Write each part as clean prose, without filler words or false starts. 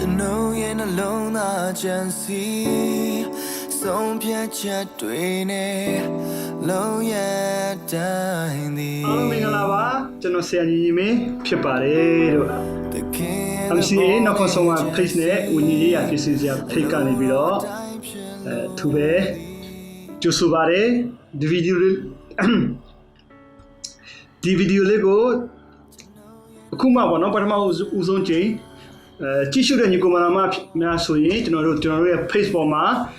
know you're alone, I just see some picture doing it. Low yet dying the I'm seeing no consumer place net when you hear pieces of take on it below. To be Josubare, the video Lego Kuma Wanopama Uzonji, Tishu and Yukumanama Nasui, General Pace Bomber.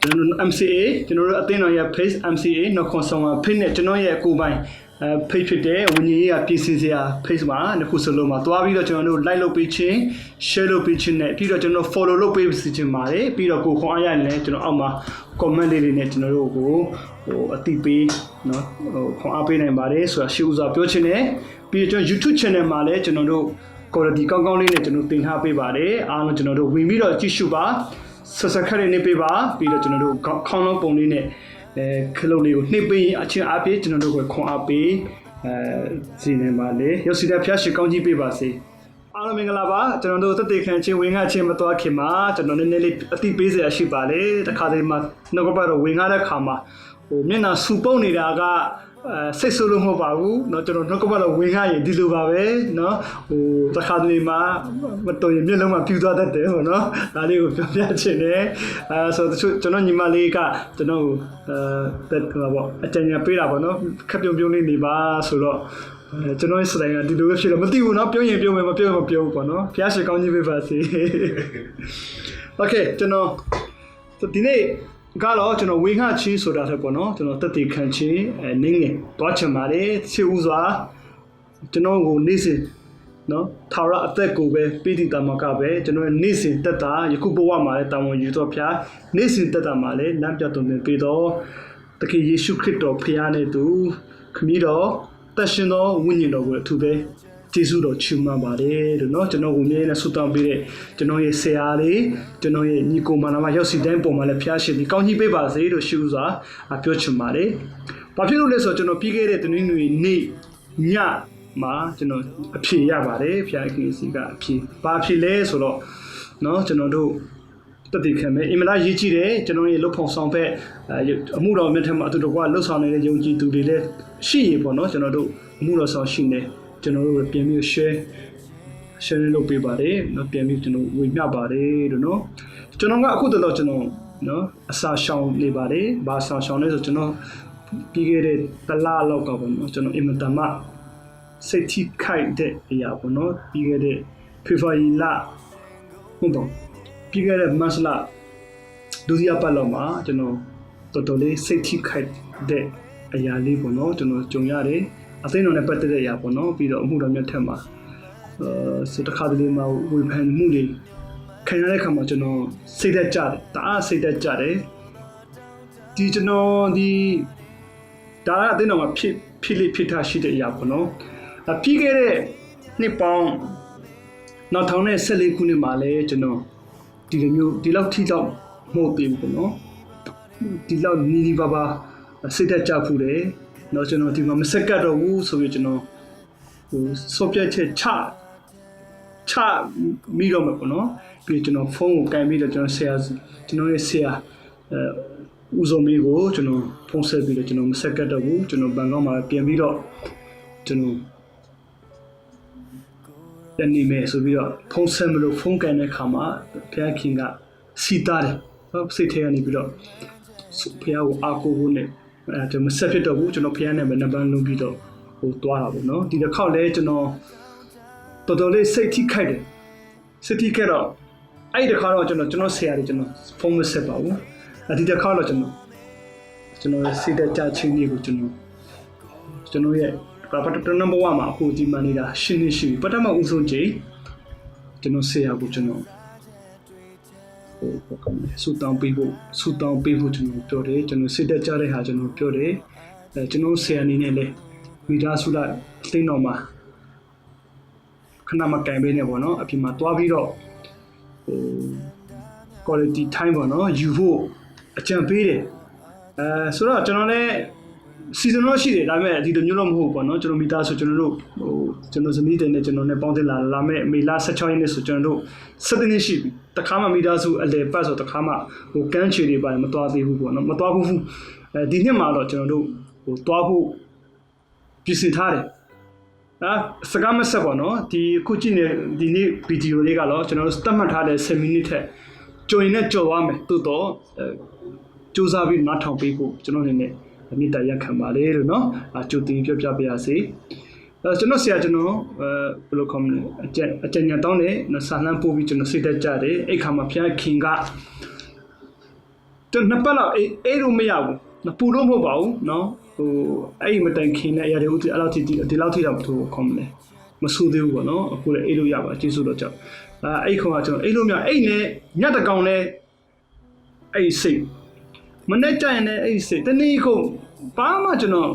MCA, General Athena Pace, MCA, no consumer, Pinnet, Genoya Kubai, Patriot Day, when you hear pieces here, Pace one, and Kusaloma, Tuavi, General Lilo Pitching, Shallow Pitching, Peter General follow low pace in Mare, Peter Kukoya, and Alma, commanded in it, General or a TP, no, Apin and Mare, so she was a Puchine, Peter YouTube channel Male, General, called the Congoling, General Thing Happy Bade, Arnold General, we meet a tissue bar. Sasakari Nipiba, Peter General Cono Ponine, Colonial Nipi, Achin Api, General Coapi, Zinemale, Yosida Piashi County Pibasi. Alamingalaba, General Tati Canchi, Winga Chimatua Kima, General Nelly Tipizi Ashibale, the Kadima, Nogaba, Wingada Kama, Mina Suponi Daga. Sesolo Mobabu, not to talk about a winga, Dilubawe, no, the Hadlima, but to Milama Puda that day, no, Ali Piacene, so the Tononi Malika, to know that Atenia Pira, no, Captain Bioni Niba, Solo. To know is like a delusion, but you will not be able to be no, Piace County Vivasi. Okay, to know the dinner. Galo, to know we had cheese or that bono, to know that they can cheese and ning, Bachamare, Siuza, to know who Nisi, no, Tara Ateko, Piti Tamakabe, to know Nisi Tata, Yakubuama, Tamon Utopia, Nisi Tata Male, Lampiaton Pido, the key issue crypto piano to Comido, Tashino, winning over today. Tisudo Chuma Bade, to know Umena Sutan Bide, to know ye Seali, to know ye Nico Manama Yosi Dempo Malapiashi, the county papers, the Shuza, a Piochumare. Papirules to know Pigate, to Nini, Nya, Ma, to know a Pia Bade, Piaki Siga, Papi Solo, no, to know do. That they can make Imala Yichi, to know ye look on some pet, a mood of metam to the one looks on the Yogi to be left. She, but not to know do Muros on Shine. General PMU share no pibare, no PMU to know with Nabare, no. Jonanga could not know, no, a Sashawn Libare, Basa Shawn to know, Pigate the La Local, to know Imatama, Seti Kite de Yapono, Pigate Pivai La, Humbo, Pigate Masla, Duzia Paloma, to know, totally Seti Kite de Ayalibono, to know Jonyare. I think on a better day, no, be the Muramia Tema. So the Kadima will hand moody. Can I come to know? Say that jar, say that jar, eh? Did you know the Dara didn't know a pili pita shit yapono? A pigere nippon not only selling Kunimale, to know. Did you love tea dog more people, no? Did love Nini Baba, say that jar food, no, you know, the Masaka Wu, so you know, subject cha medium, no, you know, phone can be the general says, you know, say, Uzomigo, you know, Ponce, you know, Masaka Wu, you know, Bangoma, Piamido, you know, anime, so we are Ponce phone can come out, Piakinga, Sitare, Sitare and Ibido, so Pia Ako. To Mississippi, to know piano and Naban Lubido, or Dwell, no? Did the college know totally city kite? City kettle. I the college, to know, say, I don't know, former Sepau. I did the college, to know, see that judging you to know. To know yet, but number one, who demanded a shinishi, but I'm also J. To know, say, I would know. Sit down people to know Pure, to know Sida Jare has no Pure, to know Sianine, with Asula, Stinoma, Kanama Campaign, no, Apima Tuaviro, quality time, no, you a champion. So, generally, season တော့ရှိတယ်ဒါပေမဲ့ဒီလိုမျိုးတော့မဟုတ်ဘူးပေါ့နော်ကျွန်တော်မိသားစုကျွန်တော်တို့ကျွန်တော်ဇနီးတဲ့နဲ့ကျွန်တော်နဲ့ပေါင်းတင်လာမဲ့မေလ16ရက်နေ့ဆိုကျွန်တော်တို့7နှစ်ရှိပြီတခါမှမိသားစုအလဲပတ်ဆိုတခါမှကန်းချီတွေပါမသွားသေးဘူးပေါ့နော်မသွားဘူးဒီနှစ်မှာတော့ကျွန်တော်တို့သွားဖို့ပြင်ဆင်ထားတယ်စကားမဆက်ပေါ့နော်ဒီခုကြည့်နေဒီနေ့ဗီဒီယိုလေးကတော့ကျွန်တော်တို့သတ်မှတ်ထားတဲ့7မိနစ်ထက်ကြော်ရင်နဲ့ကြော်သွားမယ်သို့တော့စူးစမ်းပြီးနားထောင်ပေးဖို့ကျွန်တော်အနေနဲ့မြစ်တာရက်ခံပါလေလို့เนาะကြိုတင်ပြောပြပါရစေကျွန်တော်ဆရာကျွန်တော်ဘယ်လိုခေါ်မလဲအကြံဉာဏ်တောင်းတယ်ဆာလန်းပို့ပြီးကျွန်တော်စိတ်သက်ကြတယ်အဲ့ခါမှာဖျားခင်ကကျွန်တော်နှစ်ပတ်လောက်အဲ့လိုမရဘူးပူလို့မဟုတ်ပါဘူးเนาะအဲ့မတိုင်ခင်နဲ့အရာတွေအဲ့လောက်ထိဒီလောက်ထိတော့မထိုးခေါ်မလဲမဆူသေးဘူးပေါ့เนาะအခုလည်းအဲ့လိုရပါကျေးဇူးတော့ကြောက်အဲ့ခေါကကျွန်တော်အဲ့လိုမျိုးအဲ့နဲ့ညက်တကောင်နဲ့အဲ့စိတ်မနဲ့ကြရင်လည်းအဲ့စိတ်တနေ့ခုဘာမှကျွန်တော်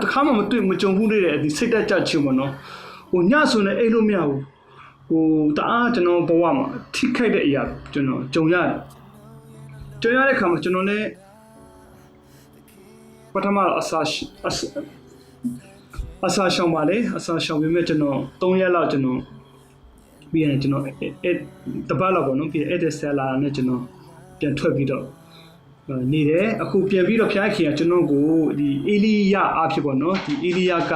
တခါမှမတွေ့မကြုံဘူးတဲ့ဒီစိတ်တက်ကြချင်ပေါ့နော်ညဆိုနေအဲ့လိုမရဘူးတအားကျွန်တော်ဘဝမှာထိခိုက်တဲ့အရာကျွန်တော်ကြုံရတဲ့ခါမှာကျွန်တော်လည်းပထမအစာရှောင်ပါလေအစာရှောင်ပြီးမှကျွန်တော်3ရက်လောက်ကျွန်တော်ပြီးရင်ကျွန်တော်တပတ်လောက်ပေါ့နော်ပြီးအဲ့ဒီဆယ်လာနဲ့ကျွန်တော်ပြန်ထွက်ပြီးတော့နေတယ်အခုပြန်ပြီးတော့ဖျားခင်ကကျွန်တော်ကိုဒီအေလီယာအားဖြစ်ပေါ့နော်ဒီအေလီယာက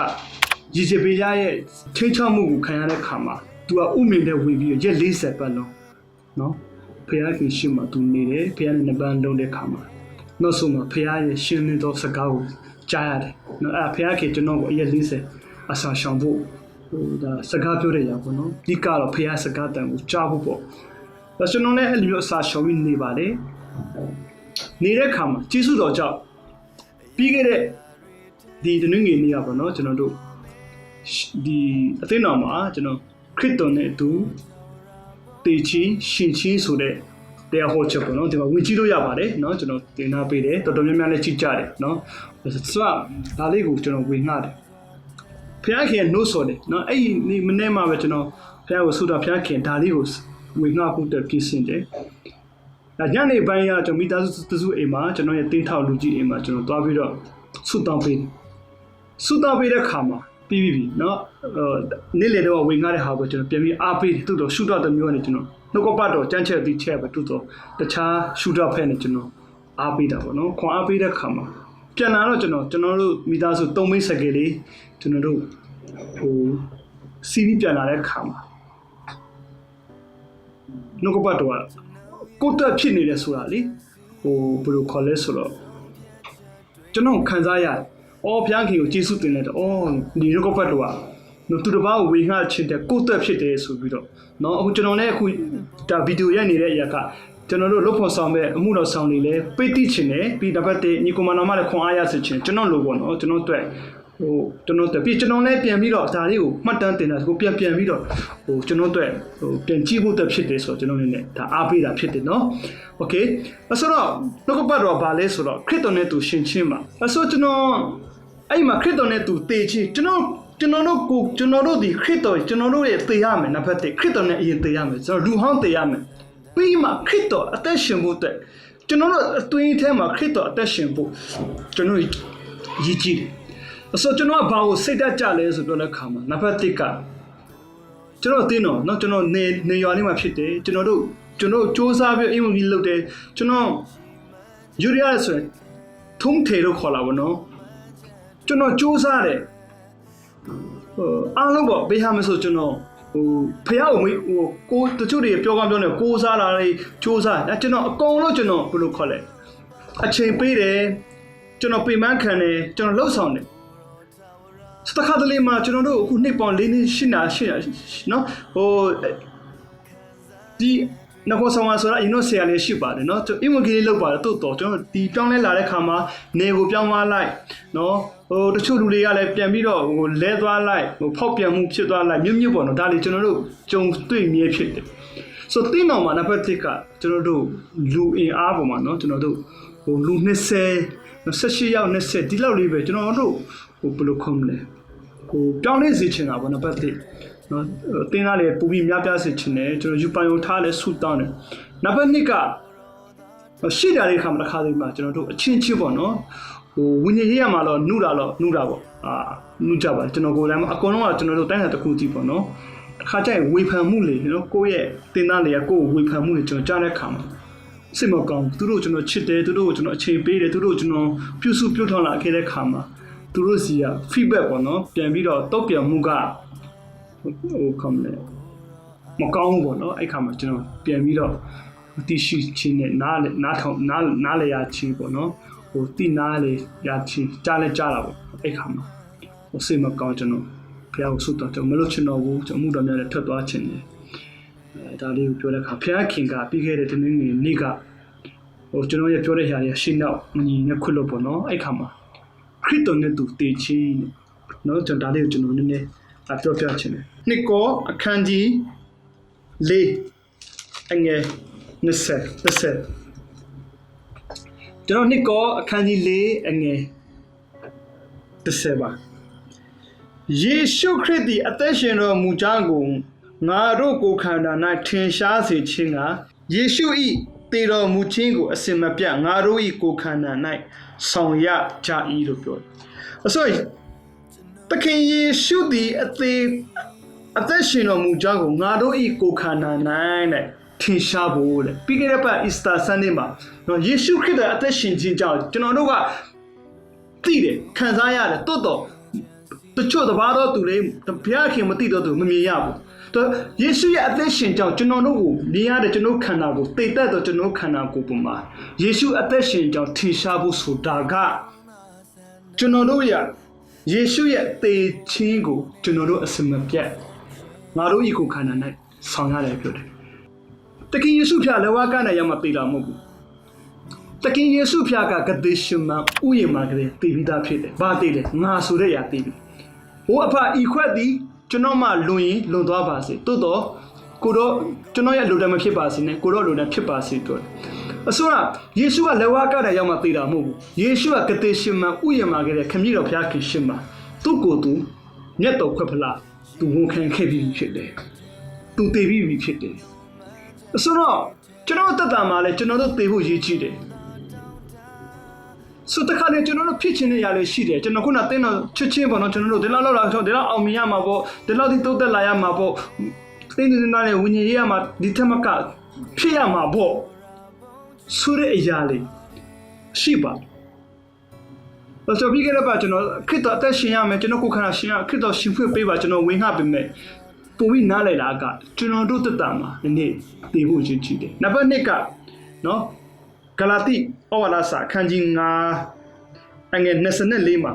ယေဇဗေလရဲ့ထိချောက်မှုကိုခံရတဲ့ခါမှာသူကဥမင်တဲ့ဝင်ပြီးရက်40ပတ်လုံးနော်ဖျားခင်ရှေ့မှာသူနေတယ်ဖျားနဲ့နှစ်ပန်းလုံးတဲ့ခါမှာနောက်ဆုံးမှာဖျားရဲ့ရှင်းလင်းသောစကားကိုကြားရတယ်နော်အဲ့ဖျားခင်ကျွန်တော်ကိုရက်40အစာရှောင်ဖို့ဒါစကားပြောတဲ့ရာပေါ့နော်ဒီကတော့ဖျားစကားတန်ကိုကြားဖို့ပေါ့ဒါကျွန်တော်လည်းအဲ့လိုမျိုးအစာရှောင်ပြီးနေပါတယ်နေတဲ့ခါမှာကျေးဇူးတော်ကြောင့်ပြီးခဲ့တဲ့ဒီတနင်္ဂနွေနေ့ကပေါ့နော်ကျွန်တော်တို့ဒီအသင်းတော်မှာကျွန်တော်ခရစ်တော်နဲ့အတူတည်ချင်းရှင်ချင်းဆိုတဲ့တရားဟောချက်ပေါ့နော်ဒီမှာဝင်ကြည့်လို့ရပါတယ်နော်ကျွန်တော်တင်ထားပေးတယ်တော်တော်များများလည်းကြည့်ကြတယ်နော်ဆိုတော့ဒါလေးကိုကျွန်တော်ဝင်ငှတယ်ဖျားခင်နှိုးဆော်တယ်နော်အဲ့ဒီမနေ့မှပဲကျွန်တော်ဖျားကိုဆုတောင်းဖျားခင်ဒါလေးကိုဝင်ငှဖို့တက်ပြင်ဆင်တယ်ညနေပိုင်းကကျွန်တော်မိသားစုအိမ်မှာကျွန်တော်ရဲ့တင်းထောက်လူကြီးအိမ်မှာကျွန်တော်သွားပြီးတော့ဆုတောင်းပေးတဲ့ခါမှာပြီးပြီเนาะနေ့လေတော့ဝင်ငှတဲ့ဟာကိုကျွန်တော်ပြန်ပြီးအားပေးတူတော့ရှူတော့တမျိုးနဲ့ကျွန်တော်နှုတ်ကပတ်တော့ကြမ်းချက်ပြီးချက်ပဲတူတော့တခြားရှူတော့ဖက်နဲ့ကျွန်တော်အားပေးတာပေါ့နော်ခွန်အားပေးတဲ့ခါမှာပြန်လာတော့ကျွန်တော်တို့မိသားစု3မိတ်ဆက်ကလေးကျွန်တော်တို့စီးပြီးပြန်လာတဲ့ခါမှာနှုတ်ကပတ်တော့ကိုတက်ဖြစ်နေတယ်ဆိုတာလေဘယ်လိုခေါ်လဲဆိုတော့ကျွန်တော်ခံစားရတယ်။အော်ဘုရားခင်ကိုကျေးဇူးတင်လိုက်တော့အော်ဒီနှုတ်ကပတ်တော့သူတစ်ပါးကိုဝေငှချင်တဲ့ကိုတက်ဖြစ်တယ်ဆိုပြီးတော့เนาะအခုကျွန်တော်လည်းအခုဒါဗီဒီယိုရိုက်နေတဲ့အရာကကျွန်တော်တို့လုပ်ဖို့ဆောင်မဲ့အမှုတော်ဆောင်တွေလည်းပိတ်တိချင်တယ်ပြီးတစ်ပတ်တည်းညီကိုမတော်မလည်းခွန်အားရစေချင်ကျွန်တော်လိုပေါ့เนาะကျွန်တော်တို့ကျွန်တော်တက်ပြီးကျွန်တော်လည်းပြန်ပြီးတော့ဒါလေးကိုမှတ်တမ်းတင်တာကိုပြန်ပြီးတော့ကျွန်တော်တို့ပြန်ကြည့်ဖို့တက်ဖြစ်တယ်ဆိုတော့ကျွန်တော်လည်းဒါအားပေးတာဖြစ်တယ်เนาะโอเคဆိုတော့နှုတ်ကပတ်တော်ဘာလဲဆိုတော့ခရစ်တော်နဲ့သူရှင်ချင်းမှာဆိုတော့ကျွန်တော်အဲ့မှာခရစ်တော်နဲ့သူတည်ချင်းကျွန်တော်တို့ဒီခရစ်တော်ကျွန်တော်တို့ရဲ့တည်ရမယ်နံပါတ်1ခရစ်တော်နဲ့အရင်တည်ရမယ်ကျွန်တော်လူဟောင်းတည်ရမယ်ပြီးမှခရစ်တော်အသက်ရှင်ဖို့အတွက်ကျွန်တော်တို့အတွင်းထဲမှာခရစ်တော်အသက်ရှင်ဖို့ကျွန်တော်ရည်ကြည်တယ်ဆိုတော့ကျွန်တော်ကဘာကိုစိတ်ဓာတ်ကြလဲဆိုတော့လည်းခါမှာနံပါတ်1ကကျွန်တော်သိတော့เนาะကျွန်တော်နေရွာလေးမှာဖြစ်တယ်ကျွန်တော်တို့စူးစမ်းပြီးအိမ်ဝင်ပြီးလုပ်တယ်ကျွန်တော်ယူရီးယားဆိုရင်ထုံးထေလို့ခေါ်လာပါတော့ကျွန်တော်စူးစမ်းတယ်အားလုံးပေါ့ဘေးဟာမဆိုကျွန်တော်ဖះကိုတချို့တွေပြောကောင်းပြောနေကိုးစားလာတယ်စူးစမ်းကျွန်တော်အကုန်လုံးကျွန်တော်ဘယ်လိုခေါ်လဲအချိန်ပေးတယ်ကျွန်တော်ပြင်ပန်းခံတယ်ကျွန်တော်လှုပ်ဆောင်တယ်စတခါတလေမှာကျွန်တော်တို့အခုနှစ်ပေါင်း4နှစ်8နော်ဒီနောက်ဆောင်လာဆိုတာအရင်တော့ဆရာလေးရှိပါတယ်เนาะအင်ဝကလေးလောက်ပါတယ်တို့တော့ကျွန်တော်ဒီပြောင်းလဲလာတဲ့ခါမှာနေကိုပြောင်းသွားလိုက်เนาะတချို့လူတွေကလည်းပြန်ပြီးတော့လဲသွားလိုက်ဖောက်ပြန်မှုဖြစ်သွားလိုက်မြုပ်ပေါ့နော်ဒါလေးကျွန်တော်တို့ကြုံတွေ့မြဲဖြစ်တယ်ဆိုတော့တင်းတော်မှာနံပါတ်1ကကျွန်တော်တို့လူအင်အားပေါ်မှာเนาะကျွန်တော်တို့လူ28ယောက်20ဒီလောက်လေးပဲကျွန်တော်တို့ဘယ်လိုခေါ်မလဲပြောင်းလဲစေချင်တာပေါ့နံပါတ်1နော်တင်းသားလေးပူပြီးများပြားစေချင်တယ်ကျွန်တော်ယူပိုင်ကိုထားလဲဆူတောင်းတယ်နံပါတ်2ကရှိတာလေးခါမှာတစ်ခါတည်းမှာကျွန်တော်တို့အချင်းချင်းပေါ့နော် ဝိညာဉ်ရေးရမှာတော့နှုတာပေါ့နှုကြပါကျွန်တော်ကိုယ်တိုင်အကုန်လုံးကကျွန်တော်တို့တိုင်းတာတစ်ခုကြည့်ပေါ့နော်အခါကျရင်ဝေဖန်မှုလေနော်ကိုယ့်ရဲ့တင်သားတွေကကိုယ့်ကိုဝေဖန်မှုတွေကျွန်တော်ကြားတဲ့ခါမှာစိတ်မကောင်းသူတို့ကျွန်တော်ချစ်တယ်သူတို့ကိုကျွန်တော်အချိန်ပေးတယ်သူတို့ကျွန်တော်ပြုစုပြုထောင်လာခဲ့တဲ့ခါမှာသူတို့စီက feedback ပေါ့နော်ပြန်ပြီးတော့တောက်ပြန်မှုကကောင်းတယ်မကောင်းဘူးပေါ့နော်အဲ့ခါမှာကျွန်တော်ပြန်ပြီးတော့တီရှိချင်းနဲ့နားလေရချင်းပေါ့နော်တိနားလေရချင်းကြားလဲကြားတာပေါ့အဲ့ခါမှာစိတ်မကောင်းကျွန်တော်ဖះကိုဆုတောင်းကျွန်တော်မလို့ချင်တော့ဘူးကျွန်တော်မှုတော်များနဲ့ထွက်သွားချင်တယ်ဒါလေးကိုပြောတဲ့အခါဖះခင်ကပြီးခဲ့တဲ့ဒီနေ့ကကျွန်တော်ရဲ့ပြောတဲ့ຢာတွေရှင်းတော့မညီနဲ့ခွတ်လို့ပေါ့နော်အဲ့ခါမှာခရစ်တော်နဲ့သူတည်ချင်းနော်ကျွန်တော်ဒါလေးကိုကျွန်တော်နည်းနည်းပြောပြချင်တယ်နှစ်ကောအခန်းကြီး၄အငယ်20ကျွန်တော်နှစ်ကောအခန်းကြီး၄အငယ်30ပါယေရှုခရစ်သည်အသက်ရှင်တော်မူကြောင်းကိုငါတို့ကိုယ်ခန္ဓာ၌ထင်ရှားစေခြင်းကယေရှု၏တည်တော်မူခြင်းကိုအစင်မပြတ်ငါတို့၏ကိုယ်ခန္ဓာ၌ဆောင်ရကြ၏လို့ပြောတယ်။ဆိုရင်သခင်ယေရှုသည်အသက်ရှင်တော်မူကြောင်းကိုငါတို့၏ကိုယ်ခန္ဓာ၌ထင်ရှားဖို့လေပြီးခဲ့တဲ့ပတ် Easter Sunday မှာနော်ယေရှုခရစ်တော်အသက်ရှင်ခြင်းကြောင့်ကျွန်တော်တို့ကသိတယ်ခံစားရတယ်တိုးတော့တချို့တပါတော့သူတွေဘုရားခင်မသိတော့သူမမြင်ရဘူးတော့ယေရှုရဲ့အသက်ရှင်ကြောင့်ကျွန်တော်တို့ကိုမြင်ရတဲ့ကျွန်တော်ခန္ဓာကိုတိတ်တက်တော့ကျွန်တော်ခန္ဓာကိုယ်ပုံမှာယေရှုအသက်ရှင်ကြောင့်ထင်ရှားဖို့ဆိုတာကကျွန်တော်တို့ရဲ့ယေရှုရဲ့သေခြင်းကိုကျွန်တော်တို့အစမပြတ်ငါတို့ဤကိုခန္ဓာ၌ဆောင်ရတယ်ပြောတယ်တခင်ယေရှုဖျားလက်ဝါးကနဲ့ရမှသိတာမဟုတ်ဘူးတခင်ယေရှုဖျားကဂတိရှင်မဥယျာဉ်မှာကလေးသိပြီးသားဖြစ်တယ်ဘာသိလဲငါဆိုတဲ့ຢာသိပြီဟိုအဖဤခွက်သည်ကျွန်တော်မှလွန်ရင်လွန်သွားပါစေတိုးတော့ကိုတော့ကျွန်တော်ရဲ့လူတည်းမဖြစ်ပါစေနဲ့ကိုတော့လူတည်းဖြစ်ပါစေပြောတယ်အဆိုးကယေရှုကလက်ဝါးကနဲ့ရောက်မှသိတာမဟုတ်ဘူးယေရှုကဂတိရှင်မဥယျာဉ်မှာကလေးခမည်းတော်ဖျားခင်ရှင်မှာသူ့ကိုယ်သူမြတ်တော်ခွက်ဖလားသူဝန်ခံခဲ့ပြီးဖြစ်တယ်သူတည်ပြီးဖြစ်တယ်ဆိုတော့ကျွန်တော်တက်တာမှာလဲကျွန်တော်တို့သိဖို့ရည်ကြည့်တယ်ဆိုတခါလေကျွန်တော်တို့ဖြစ်ချင်တဲ့ຢာလေးရှိတယ်ကျွန်တော်ခုနတင်းတော့ချစ်ချင်းပေါ့နော်ကျွန်တော်တို့ဒီလောက်လောက်ဒီလောက်အောင်မြင်ရမှာပေါ့ဒီလောက်ဒီတိုးတက်လာရမှာပေါ့တင်းတင်းသားနဲ့ဝิญဉ်ရေးရမှာဒီထက်မကဖြစ်ရမှာပေါ့ဆိုတဲ့အရာလေးရှိပါတော့ဆိုပြီးကြတော့ကျွန်တော်ခရစ်တော်အသက်ရှင်ရမယ်ကျွန်တော်ကိုခန္ဓာရှင်ရခရစ်တော်ရှင်ဖွင့်ပေးပါကျွန်တော်ဝင်ငှပေးမယ်ပုံပြီးနားလည်တာကကျွန်တော်တို့တက်တာမှာဒီနေ့သိဖို့ရည်ကြည့်တယ်နံပါတ်1ကနော်ဂလာတိဩဝါဒစာအခန်းကြီး9အငယ်24မှာ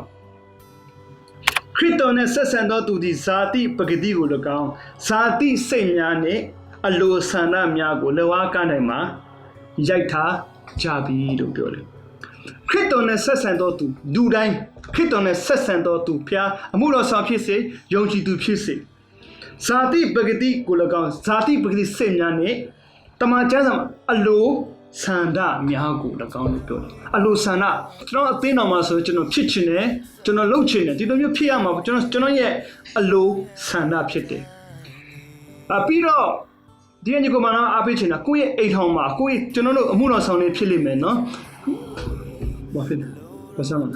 ခရစ်တော်နဲ့ဆက်ဆံသောသူသည်ဇာတိပဂတိကို၎င်းဇာတိစိတ်များနှင့်အလိုဆန္ဒများကိုလက်ဝါးကနိုင်မှာရိုက်ထားကြပြီလို့ပြောတယ်ခရစ်တော်နဲ့ဆက်ဆံသောသူလူတိုင်းခရစ်တော်နဲ့ဆက်ဆံသောသူဖျားအမှုတော်ဆောင်ဖြစ်စေယုံကြည်သူဖြစ်စေဇာတိပဂတိကို၎င်းဇာတိပဂတိစိတ်များနှင့်တမန်ကျမ်းစာအလိုဆန္ဒများကို၎င်းလို့ပြောတယ်အလိုဆန္ဒကျွန်တော်အသိတော်မှာဆိုကျွန်တော်ဖြစ်ချင်တယ်ကျွန်တော်လုပ်ချင်တယ်ဒီလိုမျိုးဖြစ်ရမှာကျွန်တော်ရဲ့အလိုဆန္ဒဖြစ်တယ်ပြီးတော့ဒီအညီကိုမှတော့အားပေးချင်တာကိုယ့်ရဲ့အိမ်ထောင်မှာကိုယ့်ရဲ့ကျွန်တော်တို့အမှုတော်ဆောင်နေဖြစ်လိမ့်မယ်နော်ဘာဖြစ်လဲဘာစမ်းလဲ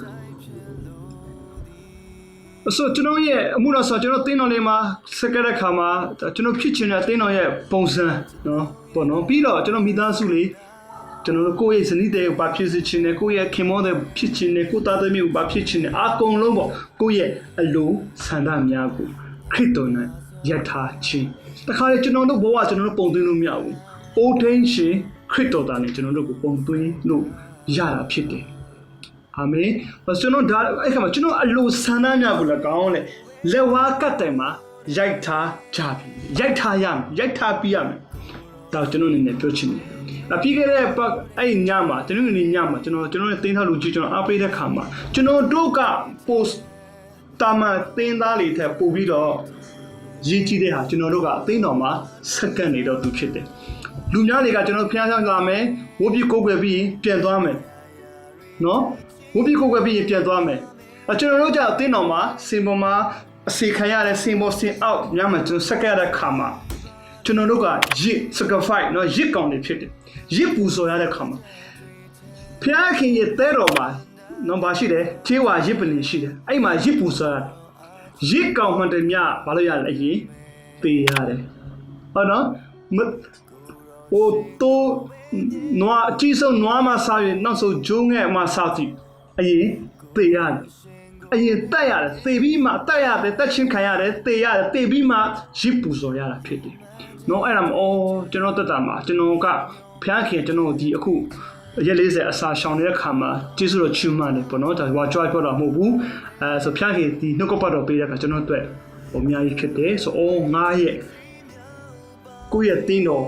ဆိုကျွန်တော်ရဲ့အမှုတော်ဆောင်ကျွန်တော်တင်းတော်လေးမှာစကတဲ့ခါမှာကျွန်တော်ဖြစ်ချင်တဲ့တင်းတော်ရဲ့ပုံစံနော်ပေါ့နော်ပြီးတော့ကျွန်တော်မိသားစုလေးကျွန်တော်တို့ကိုယ့်ရဲ့ဇနီးတဲ့ဘာဖြစ်ချင်တယ်ကိုယ့်ရဲ့ခင်မောတဲ့ဖြစ်ချင်တယ်ကိုသားသမီးကိုဘာဖြစ်ချင်တယ်အကုန်လုံးပေါ့ကိုယ့်ရဲ့အလိုဆန္ဒများကိုခရစ်တော်နဲ့ယထာခြင်းတခါလေကျွန်တော်တို့ဘဝကျွန်တော်တို့ပုံသွင်းလို့မရဘူးအိုးထိန်ရှင်ခရစ်တော်သားနဲ့ကျွန်တော်တို့ကိုပုံသွင်းလို့ရတာဖြစ်တယ်အာမင်ကျွန်တော်ဒါအဲ့ခါမှာကျွန်တော်အလိုဆန္ဒများကိုလည်းကောင်းလေလက်ဝါးကတ်တိုင်မှာရိုက်ထားကြပြီရိုက်ထားရမယ်ရိုက်ထားပြရမယ်ဒါကျွန်တော်အနေနဲ့ပြောချင်တယ်ပြီးခဲ့တဲ့အဲ့ညမှာကျွန်တော်ညမှာကျွန်တော်ရဲ့တင်းထားလူကြီးကျွန်တော်အားပေးတဲ့ခါမှာကျွန်တော်တို့က post တာမတင်းသားလေးထက်ပို့ပြီးတော့ရည်ကြည့်တဲ့ဟာကျွန်တော်တို့ကအသိတော်မှာစက္ကန့်နေတော့သူဖြစ်တယ်လူများတွေကကျွန်တော်ဖျားဖျားလာမယ်ဝိုးပြီးကိုယ်ွယ်ပြီးပြန်သွားမယ်နော်ဝိုးပြီးကိုယ်ွယ်ပြီးပြန်သွားမယ်ကျွန်တော်တို့ကြအသိတော်မှာစင်ပေါ်မှာအစီခံရတဲ့စင်ပေါ်စင်အောက်ညမှာကျွန်တော်စက္ကန့်ရတဲ့ခါမှာကျွန်တော်တို့ကရစ် sacrifice နော်ရစ်ကောင်တွေဖြစ်တယ်ရစ်ပူဇော်ရတဲ့ခါမှာဖျားခင်ရဲ့တဲတော်မှာ နော်ဘာရှိတယ်ချေဝါရစ်ပလင်ရှိတယ်အဲ့မှာရစ်ပူဆိုတာရစ်ကောင်မှန်တယ်မြဘာလို့ရလဲအရင်ပေးရတယ်ဟုတ်နော်ဟိုတော့နွားအကြီးဆုံးနွားမစားရင်နောက်ဆုံးဂျုံငယ်မစားကြည့်အရင်ပေးရတယ်အရင်တက်ရတယ်သေပြီးမှတက်ရတယ်တက်ချင်းခံရတယ်သေရတယ်သေပြီးမှရစ်ပူစော်ရတာဖြစ်တယ်နော်အဲ့ဒါမအော်ကျွန်တော်တက်တာမှာကျွန်တော်ကဖျားခင်ကျွန်တော်ဒီအခုရက်40အစာရှောင်နေတဲ့ခါမှာကျေးဇူးတော်ချီးမွမ်းတယ်ပေါ့နော်ဒါကကြွားပြောတာမဟုတ်ဘူးဆိုဖျားခင်ဒီနှုတ်ကပတ်တော်ပေးတဲ့ခါကျွန်တော်အတွက်ဟိုအများကြီးဖြစ်တယ်ဆိုအော်ငါရဲ့ကိုယ့်ရဲ့တင်းတော်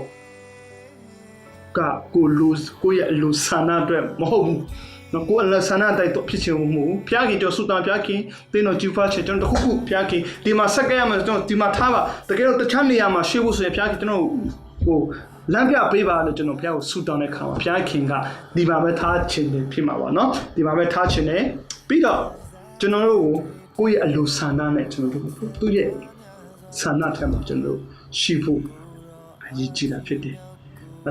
ကကိုယ့်ရဲ့လူဆန္ဒအတွက်မဟုတ်ဘူးနော်ကိုယ်အလဆန္ဒတိုက်တော့ဖြစ်ချင်မှုမဟုတ်ဘူးဖျားခင်ကျွန်တော်ဆူတောင်းဖျားခင်တင်းတော်ကြူဖားချင်ကျွန်တော်တခုခုဖျားခင်ဒီမှာဆက်ကရမှာကျွန်တော်ဒီမှာထားပါတကယ်တော့တခြားနေရာမှာရှေ့ဖို့ဆိုရင်ဖျားခင်ကျွန်တော်ဟိုလမ်းပြပေးပါလို့ကျွန်တော်ဖျားကိုဆူတောင်းတဲ့ခါမှာဖျားခင်ကဒီမှာပဲထားချင်တယ်ဖြစ်မှာပါနော်ဒီမှာပဲထားချင်တယ်ပြီးတော့ကျွန်တော်တို့ကိုယ့်ရဲ့အလိုဆန္ဒနဲ့ကျွန်တော်တို့သူ့ရဲ့ဆန္ဒထဲမှာကျွန်တော်တို့ရှိဖို့အရေးကြီးတာဖြစ်တယ်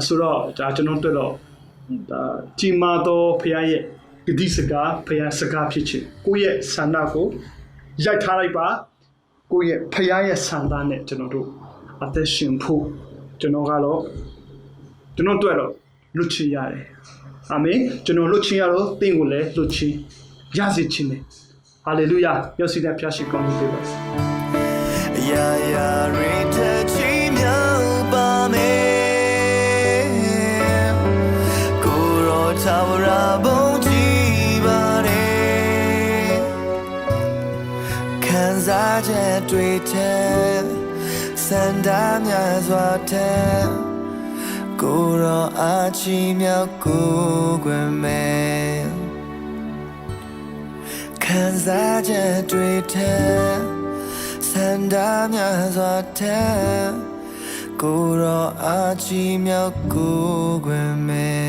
ဆိုတော့ဒါကျွန်တော်တို့တော့ဒါကြီးမားသောဖခင်ရဲ့ဂတိစကားဖခင်စကားဖြစ်ခြင်းကိုယ့်ရဲ့ဆန္ဒကိုရိုက်ထားလိုက်ပါကိုယ့်ရဲ့ဖခင်ရဲ့ဆန္ဒနဲ့ကျွန်တော်တို့အသက်ရှင်ဖို့ကျွန်တော်ကတော့ကျွန်တော်တွေ့တော့လွတ်ချင်ရတယ်အာမင်ကျွန်တော်လွတ်ချင်ရတော့သင်ကိုလည်းလွတ်ချင်ရစေခြင်းနဲ့ဟာလေလုယာမျက်စိနဲ့ဖျားရှိကောင်းကြီးပေးပါစေရာရာရိတချီမြောက်ပါမယ်ကိုရောသာဝရဘုံကြည်ပါတယ်ခံစားချက်တွေတဲ့စန္ဒမြတ်စွာတဲ့ကိုရောအချီမြောက်ကိုခွင့်မဲ့ခံစားချက်တွေတဲ့စန္ဒမြတ်စွာတဲ့ကိုရောအချီမြောက်ကိုခွင့်မဲ့